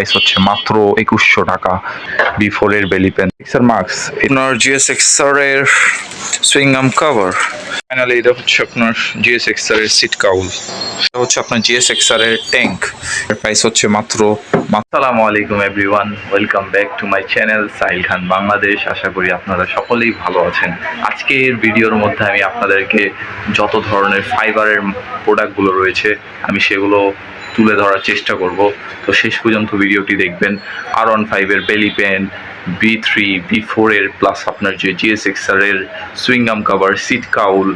Price হচ্ছে মাত্র 2100 টাকা। B4 এর বেলি পেন এক্সার মার্কস, আপনার GSXR এর সুইংগাম কভার। ফাইনালি এটা হচ্ছে আপনার GSXR এর সিট কাউল, এটা হচ্ছে আপনার GSXR এর ট্যাঙ্ক। এর প্রাইস হচ্ছে মাত্র। আসসালামু আলাইকুম everyone, welcome back to my channel Sahil Khan Bangladesh. আশা করি আপনারা সকলেই ভালো আছেন। আজকের ভিডিওর মধ্যে আমি আপনাদেরকে যত ধরনের ফাইবারের প্রোডাক্টগুলো রয়েছে আমি সেগুলো তুলে ধরার চেষ্টা করব। তো শেষ পর্যন্ত ভিডিওটি দেখবেন। R15 এর বেলি পেন, B3 B4 এর প্লাস আপনার যে GSXR এর swingarm cover, seat cowl,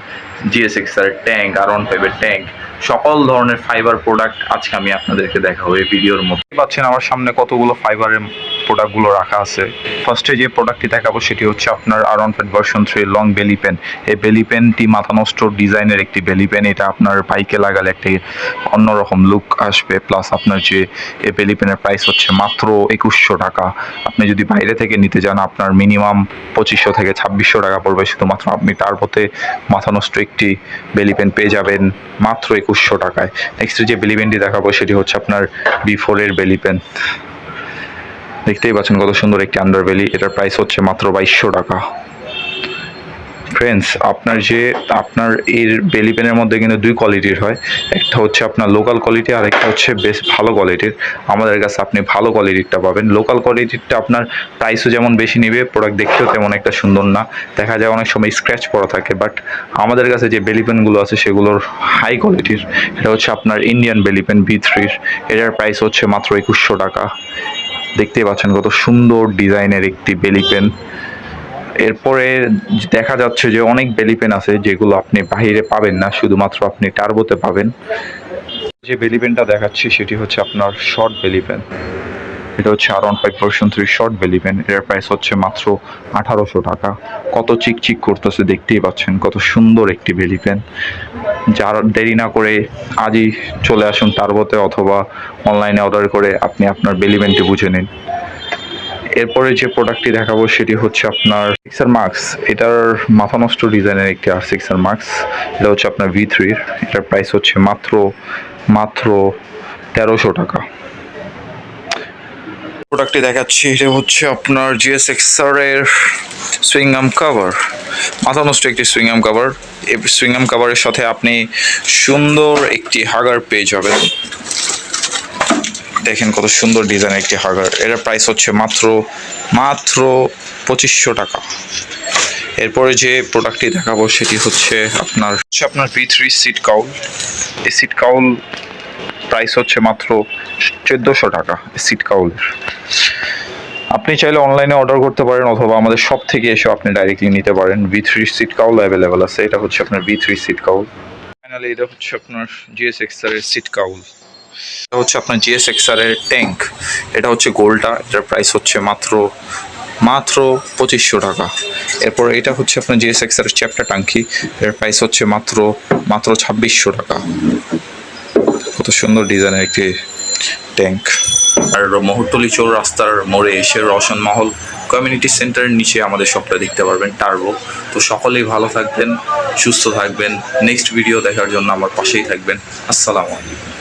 GSXR tank, R15 এর ট্যাঙ্ক, সকল ধরনের ফাইবার প্রোডাক্ট আজকে আমি আপনাদেরকে দেখাবো এই ভিডিওর মধ্যে। পাচ্ছেন আমার সামনে কতগুলো ফাইবারের প্রোডাক্টগুলো রাখা আছে। ফার্স্টে যে প্রোডাক্টটি দেখাবো সেটি হচ্ছে আপনার R15 ভার্সন 3 লং বেলি পেন। এই বেলি পেনটি মাথা নষ্ট ডিজাইনের একটি বেলি পেন। এটা আপনার বাইকে লাগালে একটি অন্যরকম লুক আসবে। প্লাস আপনার যে এই বেলি পেনের প্রাইস হচ্ছে মাত্র 2100 টাকা। আপনি যদি বাইরে থেকে নিতে যান আপনার মিনিমাম 2500 থেকে 2600 টাকা পড়বে। শুধুমাত্র আপনি টার্বোতে মাথা নষ্ট একটি বেলি পেন পেয়ে যাবেন মাত্র 2100 টাকায়। নেক্সট যে বেলি পেনটি দেখাবো সেটি হচ্ছে আপনার B4 এর বেলি পেন। দেখতেই পাচ্ছেন কত সুন্দর একটি আন্ডার বেলি। এটার প্রাইস হচ্ছে মাত্র 2200 টাকা। ফ্রেন্ডস, আপনার এর বেলি পেনের মধ্যে কিন্তু দুই কোয়ালিটির হয়। একটা হচ্ছে আপনার লোকাল কোয়ালিটি আর একটা হচ্ছে বেশ ভালো কোয়ালিটির। আমাদের কাছে আপনি ভালো কোয়ালিটিরটা পাবেন। লোকাল কোয়ালিটিরটা আপনার প্রাইসও যেমন বেশি নেবে, প্রোডাক্ট দেখতেও তেমন একটা সুন্দর না, দেখা যায় অনেক সময় স্ক্র্যাচ পড়া থাকে। বাট আমাদের কাছে যে বেলি পেনগুলো আছে সেগুলোর হাই কোয়ালিটির। এটা হচ্ছে আপনার ইন্ডিয়ান বেলি পেন B3-র। এটার প্রাইস হচ্ছে মাত্র 2100 টাকা। দেখতেই পাচ্ছেন কত সুন্দর ডিজাইনের একটি বেলি পেন। এরপরে দেখা যাচ্ছে যে অনেক বেলি পেন আছে যেগুলো আপনি বাইরে পাবেন না, শুধুমাত্র আপনি টার্বোতে পাবেন। যে বেলি পেনটা দেখাচ্ছি সেটি হচ্ছে আপনার শর্ট বেলি পেন। এটা হচ্ছে R15 ভার্সন 3 শর্ট বেলি পেন। এর প্রাইস হচ্ছে মাত্র 1800 টাকা। কত চিকচিক করতেছে দেখতেই পাচ্ছেন, কত সুন্দর একটি বেলি পেন। যার দেরি না করে আজই চলে আসুন টার্বোতে, অথবা অনলাইনে অর্ডার করে আপনি আপনার বেলি পেনটি বুঝে নিন। এরপরে যে প্রোডাক্টটি দেখাবো সেটি হচ্ছে আপনার এক্সার মার্কস। এটার মাথা নষ্ট ডিজাইনের একটি আর এক্সার মার্কস। এটা হচ্ছে আপনার V3-র। এটার প্রাইস হচ্ছে মাত্র 1300 টাকা। প্রোডাক্টটি দেখাচ্ছি এটা হচ্ছে আপনার GSXR এর সুইংগাম কভার। মাথা নষ্ট একটি সুইংগাম কভার। এই সুইংগাম কভারের সাথে আপনি সুন্দর একটি হাগার পেয়ে যাবেন। দেখেন কত সুন্দর ডিজাইন একটি হাগার। এটার প্রাইস হচ্ছে মাত্র 2500 টাকা। এরপরে যে প্রোডাক্টটি দেখাবো সেটি হচ্ছে আপনার B3 সিট কাউল। এই সিট কাউল প্রাইস হচ্ছে মাত্র 1400 টাকা সিট কাউলের। আপনি চাইলে অনলাইনে অর্ডার করতে পারেন অথবা আমাদের শপ থেকে এসে আপনি ডাইরেক্টলি নিতে পারেন। B3 সিট কাউল অ্যাভেলেবেল আছে। এটা হচ্ছে আপনার B3 সিট কাউল। ফাইনালি এটা হচ্ছে আপনার GSXR এর সিট কাউল। এটা হচ্ছে আপনার GSXR এর ট্যাঙ্ক। এটা হচ্ছে গোলটা। এটার প্রাইস হচ্ছে মাত্র 2500 টাকা। এরপর এটা হচ্ছে আপনার GSXR এর চ্যাপ্টার টাঙ্কি। এর প্রাইস হচ্ছে মাত্র 2600 টাকা। কত সুন্দর ডিজাইনের একটি ট্যাঙ্ক। আর মহুরতলি চৌরাস্তার মোড়ে এসে রওশন মহল কমিউনিটি সেন্টারের নিচে আমাদের শপটা দেখতে পারবেন, টার্বো। তো সকলেই ভালো থাকবেন, সুস্থ থাকবেন। নেক্সট ভিডিও দেখার জন্য আমার পাশেই থাকবেন। আসসালামু আলাইকুম।